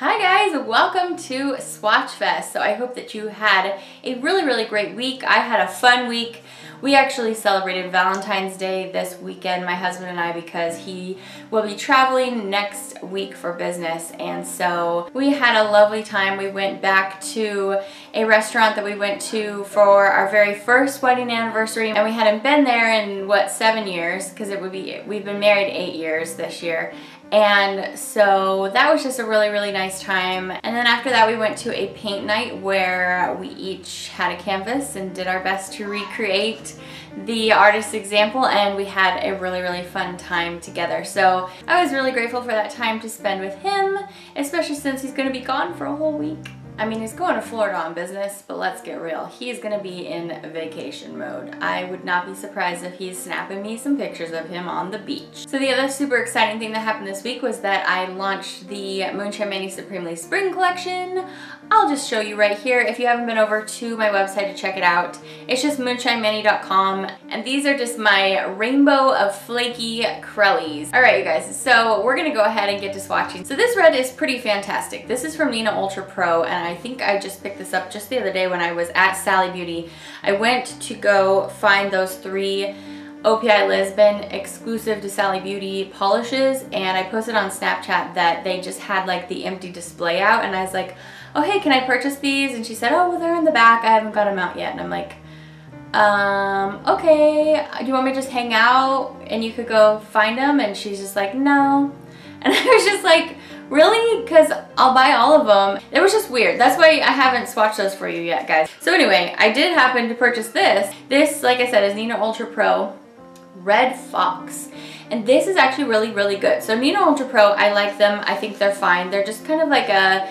Hi guys, welcome to Swatchfest. So I hope that you had a really great week. I had a fun week. We actually celebrated Valentine's Day this weekend, my husband and I, because he will be traveling next week for business. And so we had a lovely time. We went back to a restaurant that we went to for our very first wedding anniversary. And we hadn't been there in, what, 7 years? Because we've been married 8 years this year. And so that was just a really nice time. And then after that we went to a paint night where we each had a canvas and did our best to recreate the artist's example, and we had a really fun time together. So I was really grateful for that time to spend with him, especially since he's gonna be gone for a whole week. I mean, he's going to Florida on business, but let's get real. He's gonna be in vacation mode. I would not be surprised if he's snapping me some pictures of him on the beach. So the other super exciting thing that happened this week was that I launched the Moonshine Manny Supremely Spring Collection. I'll just show you right here if you haven't been over to my website to check it out. It's just moonshinemanny.com, and these are just my rainbow of flaky Crellies. All right, you guys, so we're gonna go ahead and get to swatching. So this red is pretty fantastic. This is from Nina Ultra Pro, and I think I just picked this up just the other day when I was at Sally Beauty. I went to go find those 3 OPI Lisbon exclusive to Sally Beauty polishes, and I posted on Snapchat that they just had like the empty display out, and I was like, oh hey, can I purchase these? And she said, oh well, they're in the back, I haven't got them out yet. And I'm like, okay, do you want me to just hang out and you could go find them? And she's just like, no. And I was just like, really? Because I'll buy all of them. It was just weird. That's why I haven't swatched those for you yet, guys. So anyway, I did happen to purchase this. This, like I said, is Nina Ultra Pro Red Fox. And this is actually really good. So Nina Ultra Pro, I like them. I think they're fine. They're just kind of like a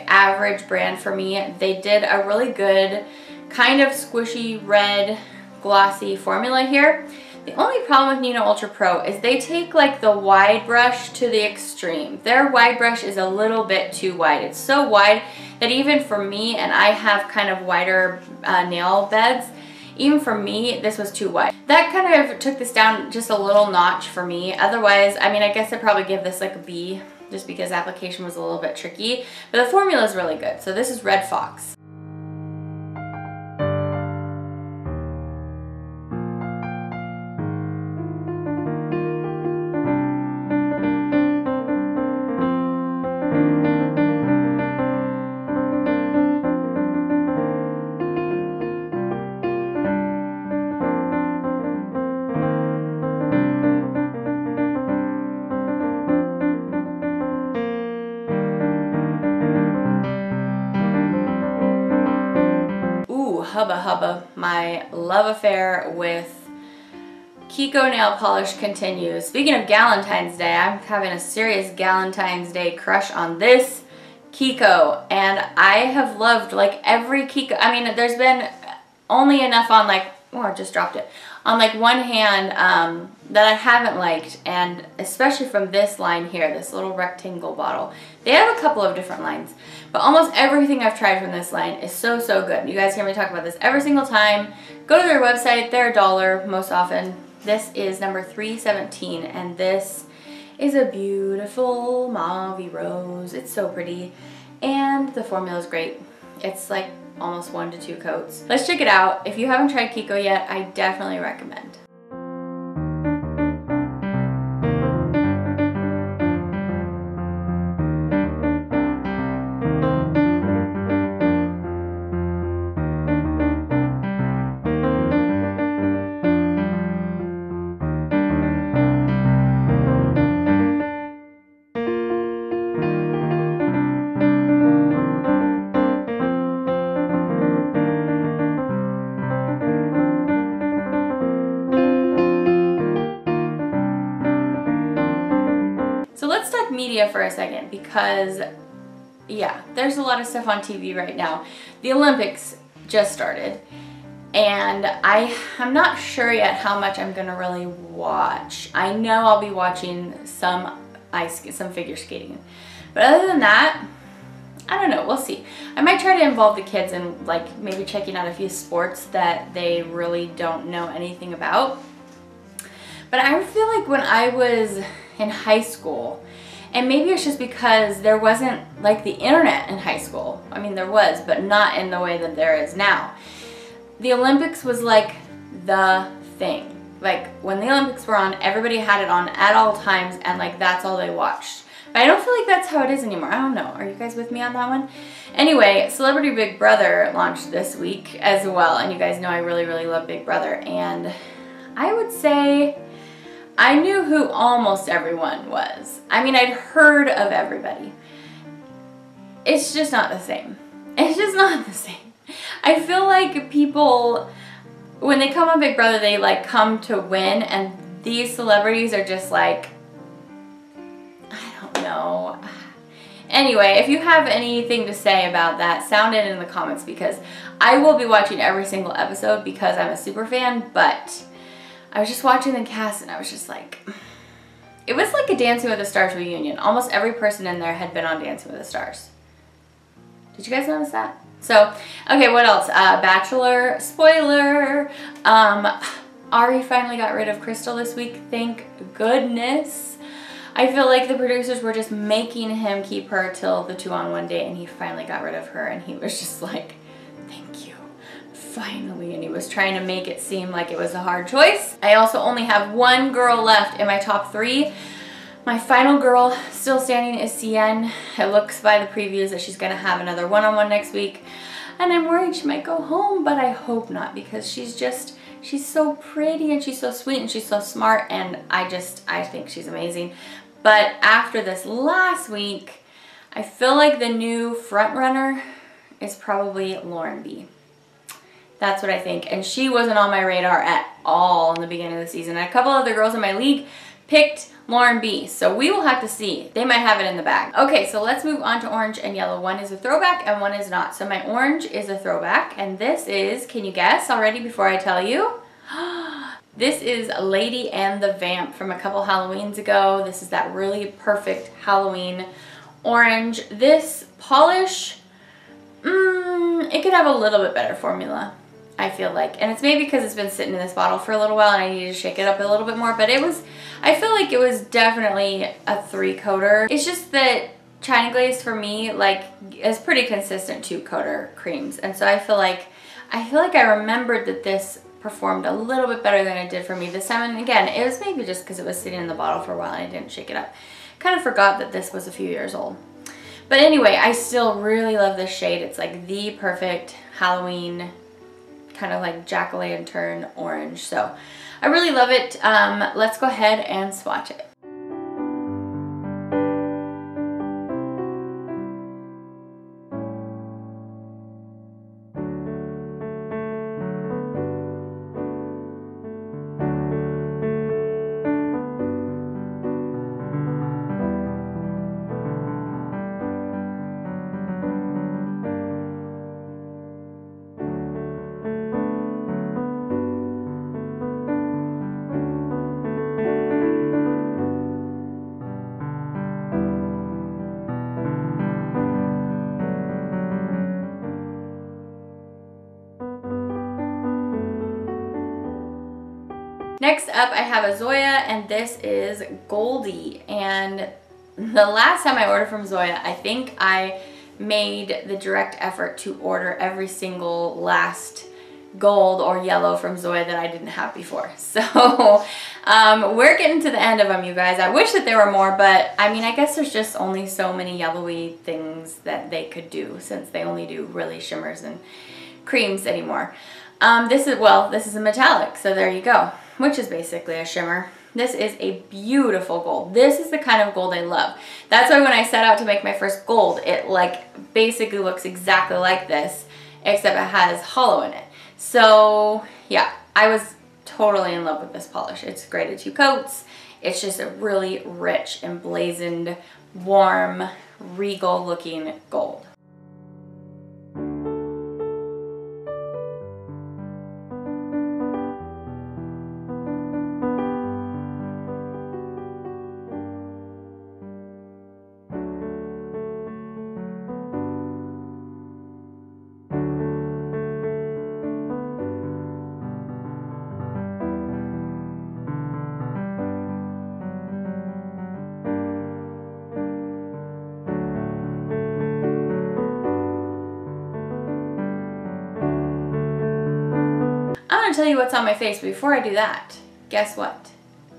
average brand for me. They did a really good kind of squishy red glossy formula here. The only problem with Nina Ultra Pro is they take like the wide brush to the extreme. Their wide brush is a little bit too wide. It's so wide that even for me, and I have kind of wider nail beds, even for me, this was too wide. That kind of took this down just a little notch for me. Otherwise, I mean, I guess I'd probably give this like a B just because application was a little bit tricky. But the formula is really good. So this is Red Fox. Hubba, my love affair with Kiko nail polish continues. Speaking of Galentine's Day, I'm having a serious Galentine's Day crush on this Kiko, and I have loved like every Kiko. I mean, there's been only enough on like, oh, I just dropped it, on like one hand that I haven't liked, and especially from this line here, this little rectangle bottle. They have a couple of different lines, but almost everything I've tried from this line is so good. You guys hear me talk about this every single time. Go to their website, they're $1 most often. This is number 317, and this is a beautiful mauve rose. It's so pretty, and the formula is great. It's like almost 1 to 2 coats. Let's check it out. If you haven't tried Kiko yet, I definitely recommend. Media for a second, because yeah, there's a lot of stuff on TV right now. The Olympics just started, and I'm not sure yet how much I'm gonna really watch. I know I'll be watching some figure skating, but other than that, I don't know, we'll see. I might try to involve the kids in like maybe checking out a few sports that they really don't know anything about. But I feel like when I was in high school And maybe it's just because there wasn't like the internet in high school. I mean, there was, but not in the way that there is now. The Olympics was like the thing. Like when the Olympics were on, everybody had it on at all times, and like that's all they watched. But I don't feel like that's how it is anymore. I don't know. Are you guys with me on that one? Anyway, Celebrity Big Brother launched this week as well, and you guys know I really, really love Big Brother, and I would say I knew who almost everyone was. I mean, I'd heard of everybody. It's just not the same. It's just not the same. I feel like people, when they come on Big Brother, they like come to win, and these celebrities are just like, I don't know. Anyway, if you have anything to say about that, sound it in the comments, because I will be watching every single episode because I'm a super fan, but I was just watching the cast and I was just like, it was like a Dancing with the Stars reunion. Almost every person in there had been on Dancing with the Stars. Did you guys notice that? So, okay, what else? Bachelor, spoiler. Ari finally got rid of Crystal this week, thank goodness. I feel like the producers were just making him keep her till the 2-on-1 date, and he finally got rid of her, and he was just like, thank you, finally. And he was trying to make it seem like it was a hard choice. I also only have one girl left in my top 3. My final girl still standing is Cien. It looks by the previews that she's gonna have another one-on-one next week, and I'm worried she might go home, but I hope not, because she's so pretty and she's so sweet and she's so smart, and I think she's amazing. But after this last week, I feel like the new front runner is probably Lauren B. That's what I think. And she wasn't on my radar at all in the beginning of the season. And a couple other girls in my league picked Lauren B. So we will have to see. They might have it in the bag. Okay, so let's move on to orange and yellow. One is a throwback and one is not. So my orange is a throwback, and this is, can you guess already before I tell you? This is Lady and the Vamp from a couple Halloweens ago. This is that really perfect Halloween orange. This polish, it could have a little bit better formula, I feel like. And it's maybe because it's been sitting in this bottle for a little while and I need to shake it up a little bit more. But I feel like it was definitely a 3-coater. It's just that China Glaze for me, like, is pretty consistent 2-coater creams. And so I feel like I remembered that this performed a little bit better than it did for me this time. And again, it was maybe just because it was sitting in the bottle for a while and I didn't shake it up. Kind of forgot that this was a few years old. But anyway, I still really love this shade. It's like the perfect Halloween, kind of like jack-o'-lantern orange. So I really love it. Let's go ahead and swatch it. Next up, I have a Zoya, and this is Goldie. And the last time I ordered from Zoya, I think I made the direct effort to order every single last gold or yellow from Zoya that I didn't have before. So we're getting to the end of them, you guys. I wish that there were more, but I mean, I guess there's just only so many yellowy things that they could do, since they only do really shimmers and creams anymore. This is a metallic, so there you go, which is basically a shimmer. This is a beautiful gold. This is the kind of gold I love. That's why when I set out to make my first gold, it like basically looks exactly like this, except it has hollow in it. So yeah, I was totally in love with this polish. It's great at 2 coats. It's just a really rich, emblazoned, warm, regal looking gold. tell you what's on my face, but before I do that, guess what?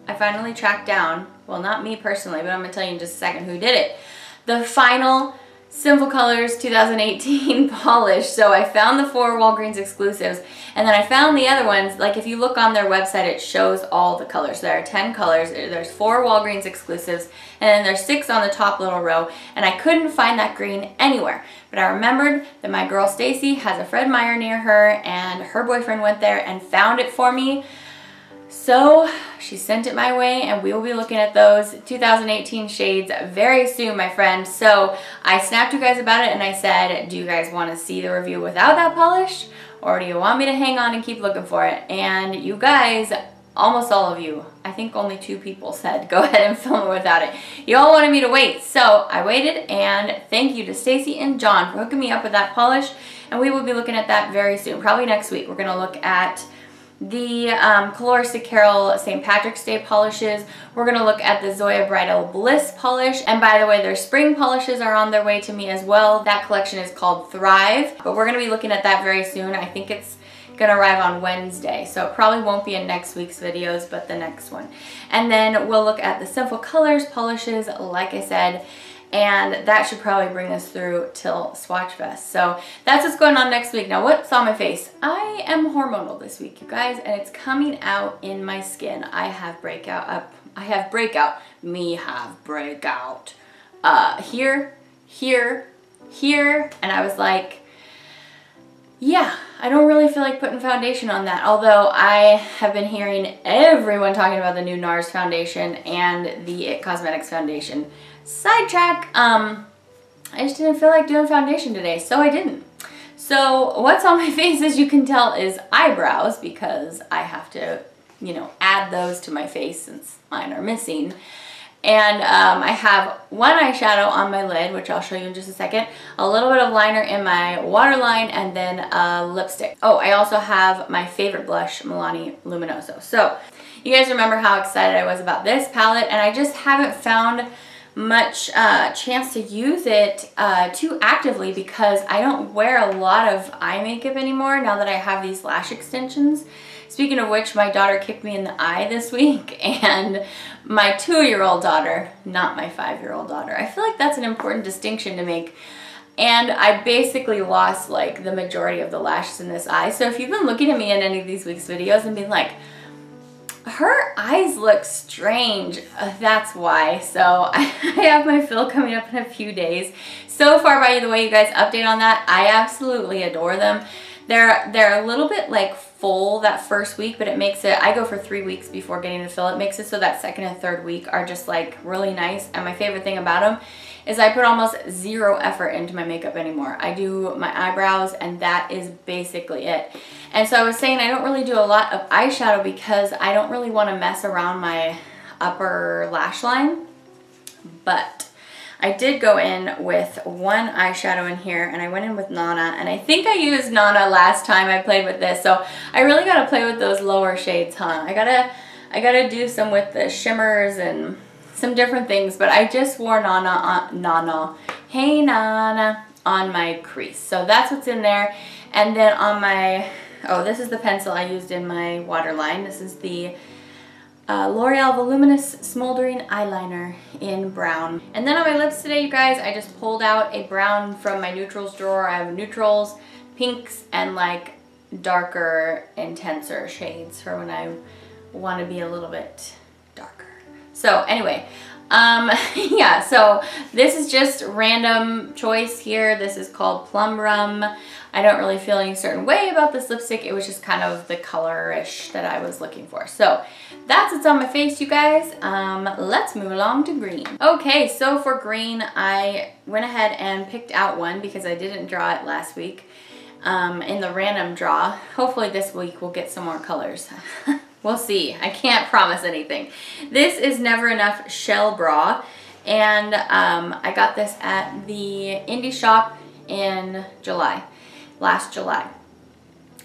I finally tracked down, well, not me personally, but I'm gonna tell you in just a second who did it. The final Sinful Colors 2018 polish. So I found the 4 Walgreens exclusives, and then I found the other ones. Like if you look on their website, it shows all the colors. There are 10 colors. There's 4 Walgreens exclusives, and then there's 6 on the top little row, and I couldn't find that green anywhere. But I remembered that my girl Stacy has a Fred Meyer near her, and her boyfriend went there and found it for me. So she sent it my way, and we will be looking at those 2018 shades very soon, my friend. So I snapped you guys about it, and I said, do you guys want to see the review without that polish, or do you want me to hang on and keep looking for it? And you guys, almost all of you, I think only 2 people said go ahead and film it without it. You all wanted me to wait, so I waited, and thank you to Stacy and John for hooking me up with that polish, and we will be looking at that very soon, probably next week. We're going to look at the Coloristic Carol St. Patrick's Day polishes. We're going to look at the Zoya Bridal Bliss polish. And by the way, their spring polishes are on their way to me as well. That collection is called Thrive, but we're going to be looking at that very soon. I think it's going to arrive on Wednesday, so it probably won't be in next week's videos, but the next one. And then we'll look at the Sinful Colors polishes, like I said, and that should probably bring us through till Swatchfest. So that's what's going on next week. Now, what's on my face? I am hormonal this week, you guys, and it's coming out in my skin. I have breakout. Here, and I was like, yeah, I don't really feel like putting foundation on that. Although I have been hearing everyone talking about the new NARS foundation and the IT Cosmetics foundation. Sidetrack, I just didn't feel like doing foundation today, so I didn't. So what's on my face, as you can tell, is eyebrows, because I have to, you know, add those to my face since mine are missing. And I have one eyeshadow on my lid, which I'll show you in just a second, a little bit of liner in my waterline, and then a lipstick. Oh, I also have my favorite blush, Milani Luminoso. So you guys remember how excited I was about this palette, and I just haven't found much chance to use it too actively, because I don't wear a lot of eye makeup anymore now that I have these lash extensions. Speaking of which, my daughter kicked me in the eye this week, and my 2-year-old daughter, not my 5-year-old daughter. I feel like that's an important distinction to make. And I basically lost like the majority of the lashes in this eye. So if you've been looking at me in any of these week's videos and being like, her eyes look strange, that's why. So I have my fill coming up in a few days. So far, by the way, you guys, update on that, I absolutely adore them. They're a little bit like full that first week, but it makes it, I go for 3 weeks before getting to fill. It makes it so that second and third week are just like really nice. And my favorite thing about them is I put almost 0 effort into my makeup anymore. I do my eyebrows, and that is basically it. And so I was saying I don't really do a lot of eyeshadow because I don't really want to mess around my upper lash line. But I did go in with one eyeshadow in here, and I went in with Nana, and I think I used Nana last time I played with this, so I really gotta play with those lower shades, huh? I gotta do some with the shimmers and some different things, but I just wore Hey Nana on my crease. So that's what's in there. And then on my, oh, this is the pencil I used in my waterline. This is the L'Oreal Voluminous Smoldering Eyeliner in brown. And then on my lips today, you guys, I just pulled out a brown from my neutrals drawer. I have neutrals, pinks, and like darker, intenser shades for when I want to be a little bit darker. So anyway, yeah, so this is just random choice here. This is called Plum Rum. I don't really feel any certain way about this lipstick. It was just kind of the color-ish that I was looking for. So that's what's on my face, you guys. Let's move along to green. Okay, so for green, I went ahead and picked out one because I didn't draw it last week in the random draw. Hopefully this week we'll get some more colors. We'll see. I can't promise anything. This is Nvrenuff Shell Bra, and I got this at the indie shop in July, last July.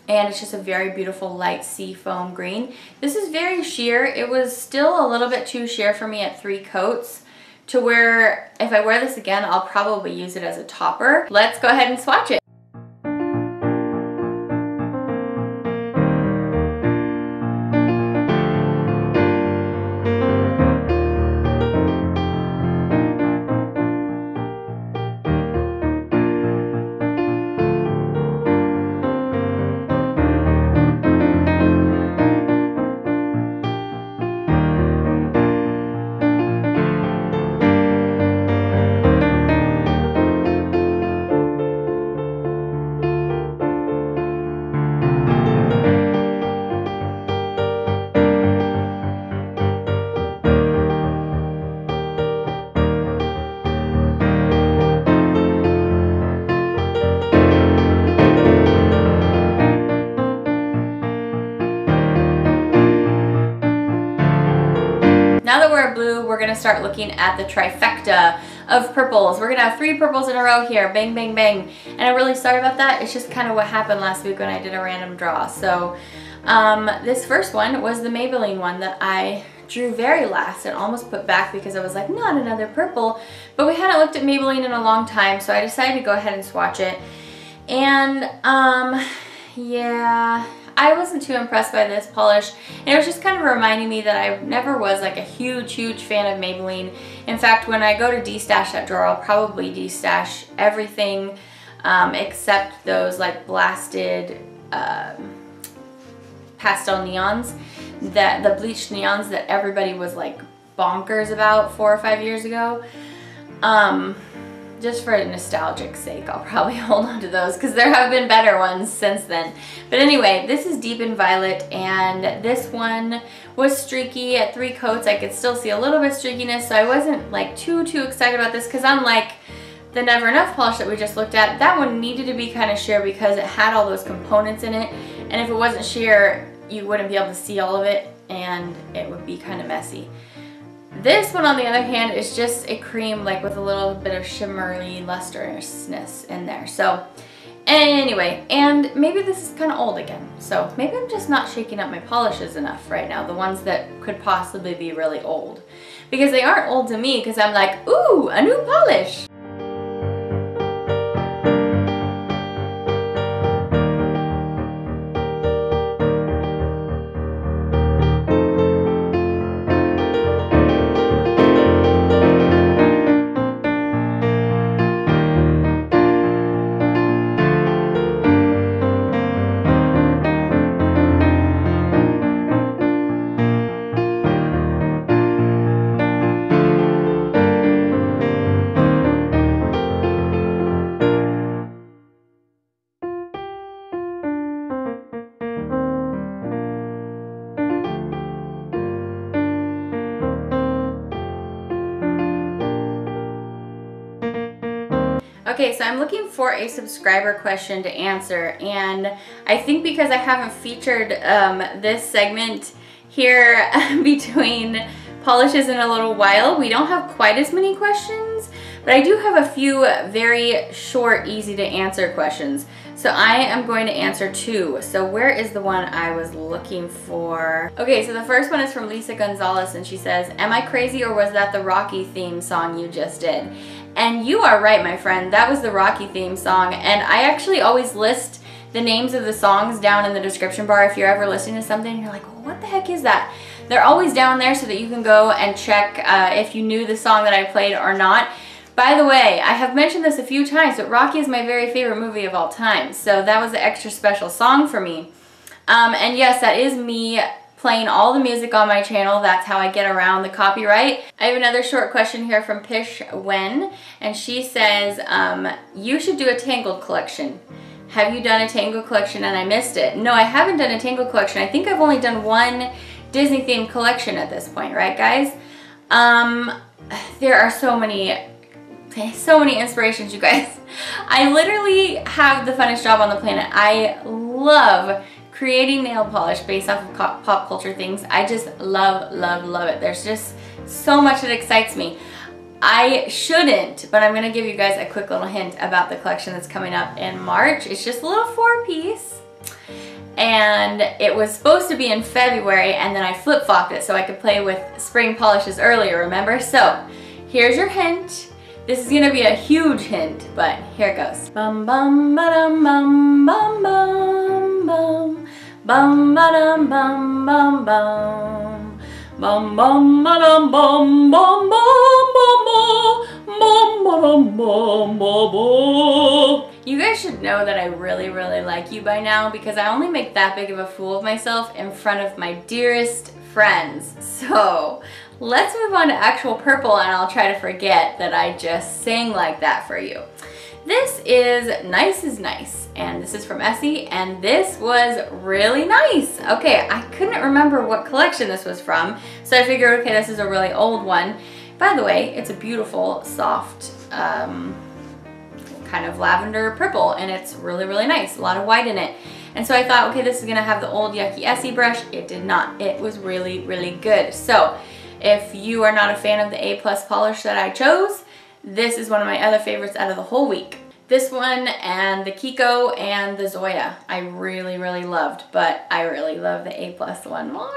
And it's just a very beautiful light sea foam green. This is very sheer. It was still a little bit too sheer for me at 3 coats to where if I wear this again, I'll probably use it as a topper. Let's go ahead and swatch it. we're gonna start looking at the trifecta of purples. We're gonna have 3 purples in a row here, bang, bang, bang. And I'm really sorry about that. It's just kind of what happened last week when I did a random draw. So this first one was the Maybelline one that I drew very last and almost put back because I was like, not another purple. But we hadn't looked at Maybelline in a long time, so I decided to go ahead and swatch it. And yeah, I wasn't too impressed by this polish, and it was just kind of reminding me that I never was like a huge fan of Maybelline. In fact, when I go to destash that drawer, I'll probably destash everything except those like blasted pastel neons, that the bleached neons that everybody was like bonkers about 4 or 5 years ago. Just for nostalgic sake, I'll probably hold on to those because there have been better ones since then. But anyway, this is Deep in Violet, and this one was streaky at 3 coats. I could still see a little bit of streakiness, so I wasn't like too excited about this because unlike the Nvrenuff polish that we just looked at, that one needed to be kind of sheer because it had all those components in it, and if it wasn't sheer, you wouldn't be able to see all of it and it would be kind of messy. This one, on the other hand, is just a cream like with a little bit of shimmery lustrousness in there. So anyway, and maybe this is kind of old again. So maybe I'm just not shaking up my polishes enough right now, the ones that could possibly be really old. Because they aren't old to me because I'm like, ooh, a new polish. Okay, so I'm looking for a subscriber question to answer, and I think because I haven't featured this segment here between polishes in a little while, we don't have quite as many questions, but I do have a few very short, easy to answer questions. So I am going to answer 2. So where is the one I was looking for? Okay, so the first one is from Lisa Gonzalez, and she says, am I crazy or was that the Rocky theme song you just did? And you are right, my friend, that was the Rocky theme song, and I actually always list the names of the songs down in the description bar. If you're ever listening to something and you're like, well, what the heck is that? They're always down there so that you can go and check if you knew the song that I played or not. By the way, I have mentioned this a few times, but Rocky is my very favorite movie of all time, so that was an extra special song for me. And yes, that is me playing all the music on my channel. That's how I get around the copyright. I have another short question here from Pish Wen, and she says, you should do a Tangled collection. Have you done a Tangled collection and I missed it? No, I haven't done a Tangled collection. I think I've only done one Disney themed collection at this point, right guys? There are so many inspirations, you guys. I literally have the funnest job on the planet. I love creating nail polish based off of pop culture things. I just love it. There's just so much that excites me. I shouldn't, but I'm gonna give you guys a quick little hint about the collection that's coming up in March. It's just a little 4-piece, and it was supposed to be in February, and then I flip-flopped it so I could play with spring polishes earlier, remember? So here's your hint. This is gonna be a huge hint, but here it goes. Bum bum ba-dum bum bum bum bum bum ba-dum bum bum bum bum bum ba-dum bum bum bum bum bum bum bum. You guys should know that I really like you by now because I only make that big of a fool of myself in front of my dearest friends. So let's move on to actual purple, and I'll try to forget that I just sang like that for you. This is Nice is Nice, and this is from Essie, and this was really nice. Okay, I couldn't remember what collection this was from, so I figured, okay, this is a really old one. By the way, it's a beautiful, soft, kind of lavender purple, and it's really nice. A lot of white in it. And so I thought, okay, this is gonna have the old yucky Essie brush. It did not. It was really good. So If you are not a fan of the A+ polish that I chose, this is one of my other favorites out of the whole week. This one and the Kiko and the Zoya I really, really loved, but I really love the A+ one more.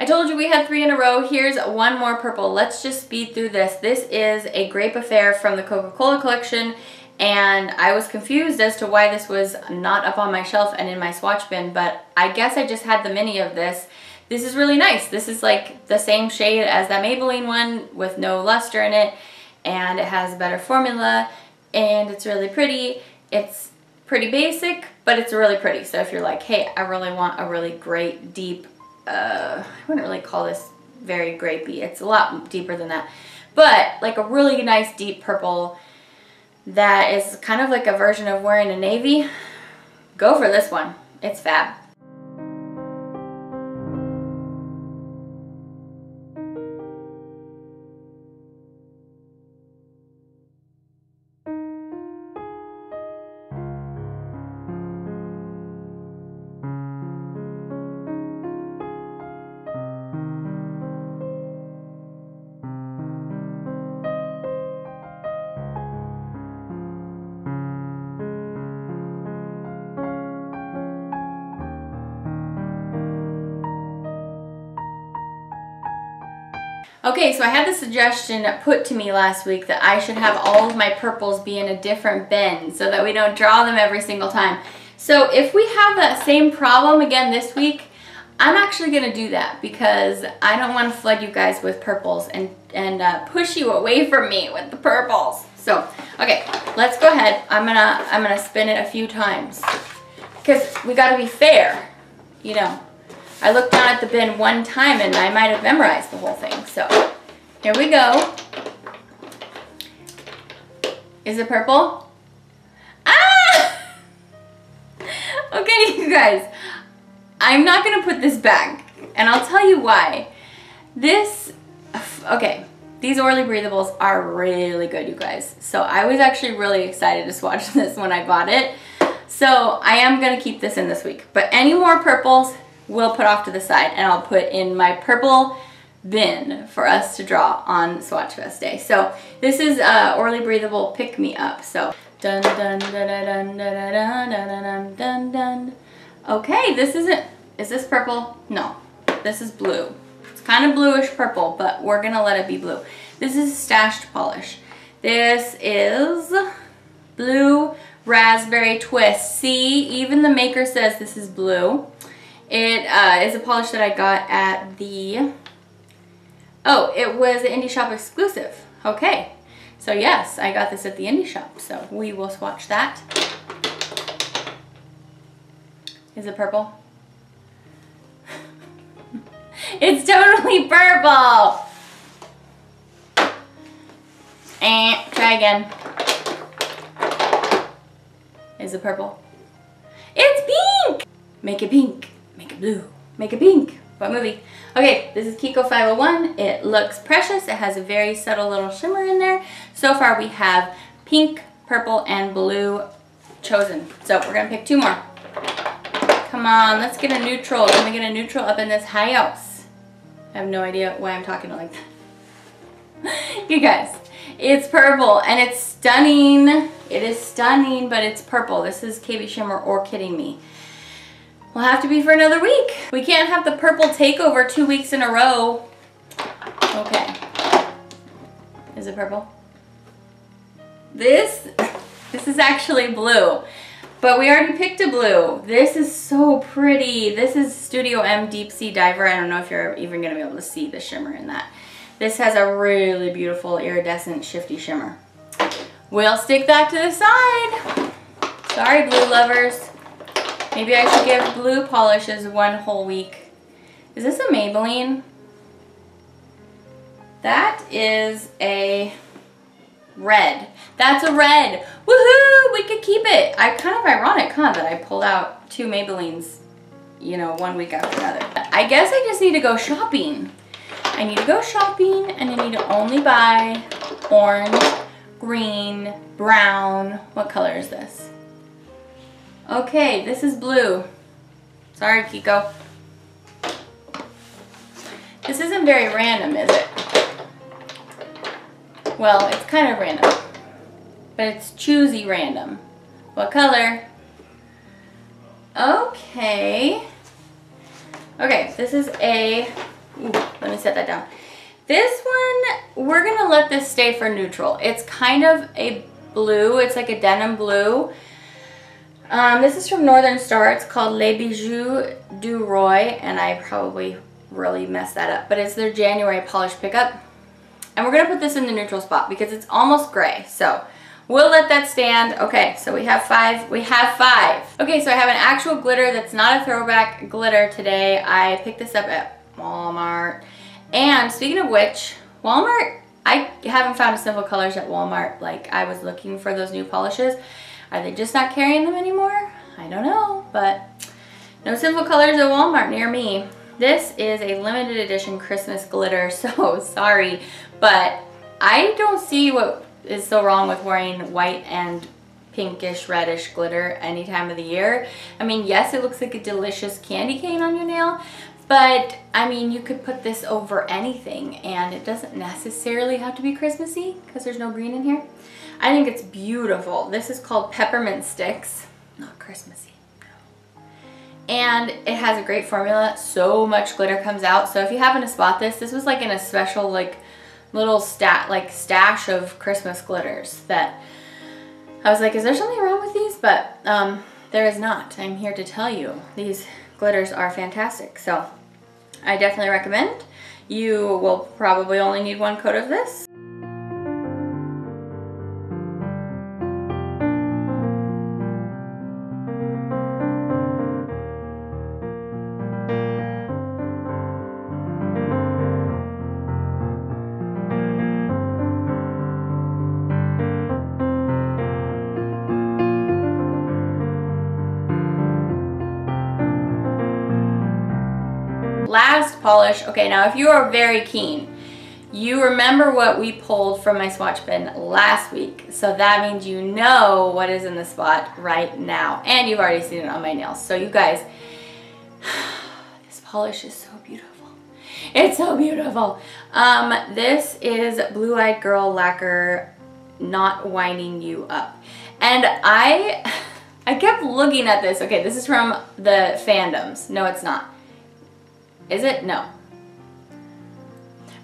I told you we had 3 in a row. Here's one more purple. Let's just speed through this. This is a Grape Affair from the Coca-Cola collection, and I was confused as to why this was not up on my shelf and in my swatch bin, but I guess I just had the mini of this. This is really nice. This is like the same shade as that Maybelline one with no luster in it, and it has a better formula, and it's really pretty. It's pretty basic, but it's really pretty. So if you're like, hey, I really want a really great, deep, I wouldn't really call this very grapey. It's a lot deeper than that. But like a really nice deep purple that is kind of like a version of wearing a navy, go for this one. It's fab. Okay, so I had the suggestion put to me last week that I should have all of my purples be in a different bin so that we don't draw them every single time. So if we have that same problem again this week, I'm actually going to do that because I don't want to flood you guys with purples and push you away from me with the purples. So, okay, let's go ahead. I'm gonna spin it a few times because we got to be fair, you know. I looked down at the bin one time and I might have memorized the whole thing. So here we go. Is it purple? Ah! Okay, you guys. I'm not going to put this back. And I'll tell you why. Okay, these Orly Breathables are really good, you guys. So I was actually really excited to swatch this when I bought it. So I am going to keep this in this week. But any more purples, we'll put off to the side and I'll put in my purple bin for us to draw on Swatchfest Day. So this is Orly Breathable Pick Me Up. So dun dun dun dun dun dun dun dun dun. Okay, this isn't, is this purple? No, this is blue. It's kind of bluish purple, but we're gonna let it be blue. This is Stashed Polish. This is Blue Raspberry Twist. See, even the maker says this is blue. It is a polish that I got at the, oh, it was an Indie Shop exclusive. Okay, so yes, I got this at the Indie Shop, so we will swatch that. Is it purple? It's totally purple! And try again. Is it purple? It's pink! Make it pink. Make it blue. Make it pink. What movie? Okay, this is Kiko 501. It looks precious. It has a very subtle little shimmer in there. So far we have pink, purple, and blue chosen. So we're going to pick 2 more. Come on, let's get a neutral. Can we get a neutral up in this house? I have no idea why I'm talking like that. You guys, it's purple and it's stunning. It is stunning, but it's purple. This is KB Shimmer or Kidding Me. Will have to be for another week. We can't have the purple takeover 2 weeks in a row. Okay. Is it purple? This is actually blue. But we already picked a blue. This is so pretty. This is Studio M Deep Sea Diver. I don't know if you're even going to be able to see the shimmer in that. This has a really beautiful iridescent shifty shimmer. We'll stick that to the side. Sorry, blue lovers. Maybe I should give blue polishes one whole week. Is this a Maybelline? That is a red. That's a red. Woohoo! We could keep it. Kind of ironic, huh, that I pulled out 2 Maybellines, you know, one week after another. I guess I just need to go shopping. I need to go shopping and I need to only buy orange, green, brown. What color is this? Okay, this is blue. Sorry, Kiko. This isn't very random, is it? Well, it's kind of random, but it's choosy random. What color? Okay. Okay, this is a, ooh, let me set that down. This one, we're gonna let this stay for neutral. It's kind of a blue, it's like a denim blue. This is from Northern Star. It's called Les Bijoux du Roy, and I probably really messed that up, but it's their January polish pickup. And we're gonna put this in the neutral spot because it's almost gray. So we'll let that stand. Okay, so we have 5. We have 5. Okay, so I have an actual glitter that's not a throwback glitter today. I picked this up at Walmart. And speaking of which, Walmart, I haven't found a Simple Colors at Walmart. Like, I was looking for those new polishes. Are they just not carrying them anymore? I don't know, but no Simple Colors at Walmart near me. This is a limited edition Christmas glitter, so sorry, but I don't see what is so wrong with wearing white and pinkish reddish glitter any time of the year. I mean, yes, it looks like a delicious candy cane on your nail, but I mean, you could put this over anything and it doesn't necessarily have to be Christmassy because there's no green in here. I think it's beautiful. This is called Peppermint Sticks, not Christmassy. And it has a great formula. So much glitter comes out. So if you happen to spot this, this was like in a special like little stash of Christmas glitters that I was like, is there something wrong with these? But there is not. I'm here to tell you these glitters are fantastic. So I definitely recommend. You will probably only need 1 coat of this. Last polish. Okay, now if you are very keen, you remember what we pulled from my swatch bin last week. So that means you know what is in the spot right now. And you've already seen it on my nails. So you guys, this polish is so beautiful. It's so beautiful. This is Blue Eyed Girl Lacquer Not Winding You Up. And I kept looking at this. Okay, this is from the fandoms. No, it's not. Is it? No.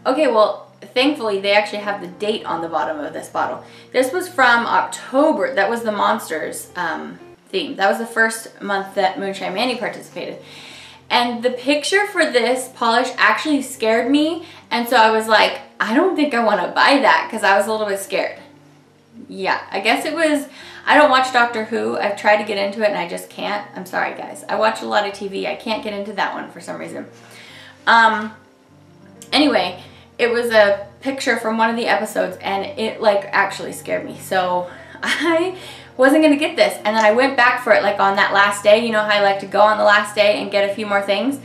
Okay, well, thankfully they actually have the date on the bottom of this bottle. This was from October. That was the Monsters theme. That was the first month that Moonshine Manny participated. And the picture for this polish actually scared me. And so I was like, I don't think I want to buy that because I was a little bit scared. Yeah, I guess it was, I don't watch Doctor Who. I've tried to get into it and I just can't. I'm sorry, guys. I watch a lot of TV. I can't get into that one for some reason. Anyway, it was a picture from one of the episodes and it like actually scared me. So I wasn't gonna get this. And then I went back for it like on that last day. You know how I like to go on the last day and get a few more things.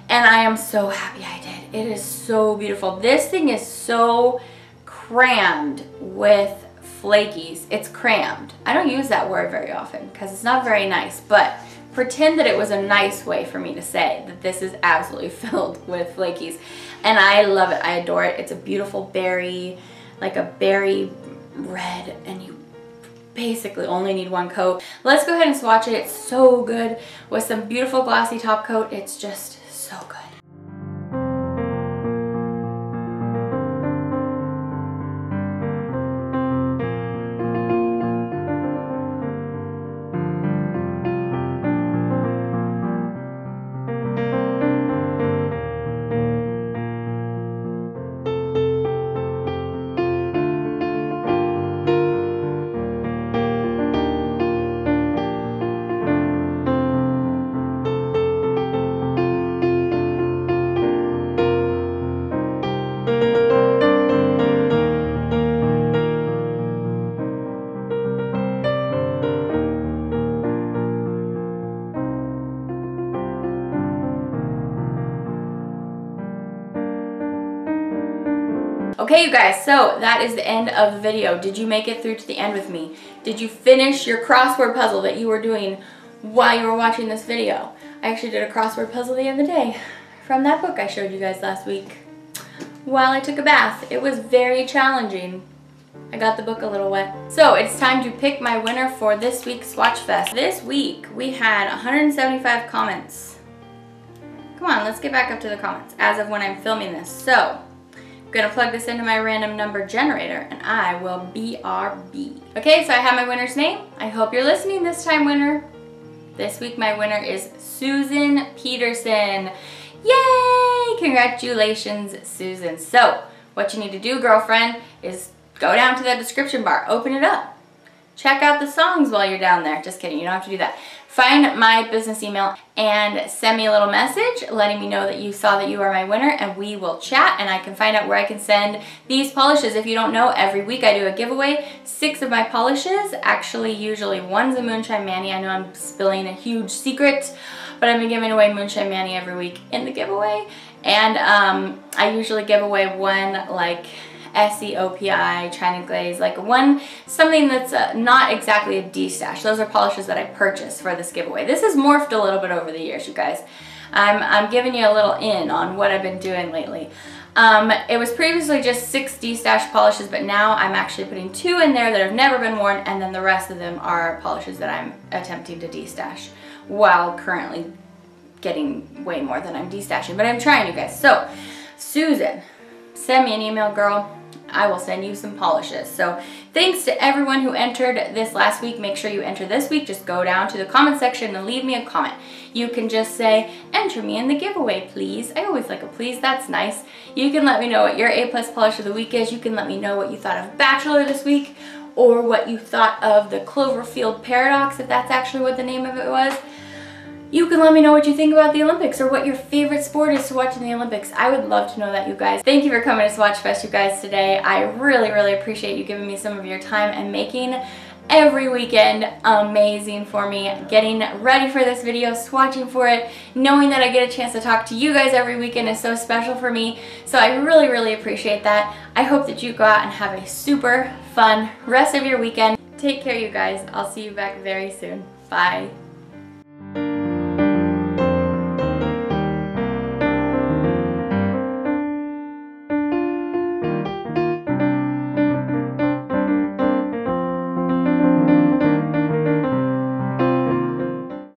And I am so happy I did. It is so beautiful. This thing is so crammed with flakies. It's crammed. I don't use that word very often because it's not very nice, but pretend that it was a nice way for me to say that this is absolutely filled with flakies. And I love it. I adore it. It's a beautiful berry, like a berry red, and you basically only need 1 coat. Let's go ahead and swatch it. It's so good with some beautiful glossy top coat. It's just so good. Okay, you guys, so that is the end of the video. Did you make it through to the end with me? Did you finish your crossword puzzle that you were doing while you were watching this video? I actually did a crossword puzzle the other day from that book I showed you guys last week while I took a bath. It was very challenging. I got the book a little wet. So it's time to pick my winner for this week's Swatchfest. This week we had 175 comments. Come on, let's get back up to the comments as of when I'm filming this. So I'm gonna plug this into my random number generator and I will BRB. Okay, so I have my winner's name. I hope you're listening this time, winner. This week my winner is Susan Peterson. Yay! Congratulations, Susan. So what you need to do, girlfriend, is go down to the description bar, open it up. Check out the songs while you're down there. Just kidding, you don't have to do that. Find my business email and send me a little message letting me know that you saw that you are my winner, and we will chat and I can find out where I can send these polishes. If you don't know, every week I do a giveaway. 6 of my polishes, actually usually one's a Moonshine Manny. I know I'm spilling a huge secret, but I've been giving away Moonshine Manny every week in the giveaway. And I usually give away one like Essie, OPI, China Glaze, like something that's not exactly a D-stash. Those are polishes that I purchased for this giveaway. This has morphed a little bit over the years, you guys. I'm giving you a little in on what I've been doing lately. It was previously just 6 D-stash polishes, but now I'm actually putting 2 in there that have never been worn, and then the rest of them are polishes that I'm attempting to D-stash while currently getting way more than I'm D-stashing, but I'm trying, you guys. So, Susan, send me an email, girl. I will send you some polishes. So thanks to everyone who entered this last week. Make sure you enter this week. Just go down to the comment section and leave me a comment. You can just say, enter me in the giveaway, please. I always like a please. That's nice. You can let me know what your A+ polish of the week is. You can let me know what you thought of Bachelor this week, or what you thought of the Cloverfield Paradox, if that's actually what the name of it was. You can let me know what you think about the Olympics, or what your favorite sport is to watch in the Olympics. I would love to know that, you guys. Thank you for coming to Swatchfest, you guys, today. I really, really appreciate you giving me some of your time and making every weekend amazing for me. Getting ready for this video, swatching for it, knowing that I get a chance to talk to you guys every weekend is so special for me. So I really, really appreciate that. I hope that you go out and have a super fun rest of your weekend. Take care, you guys. I'll see you back very soon. Bye.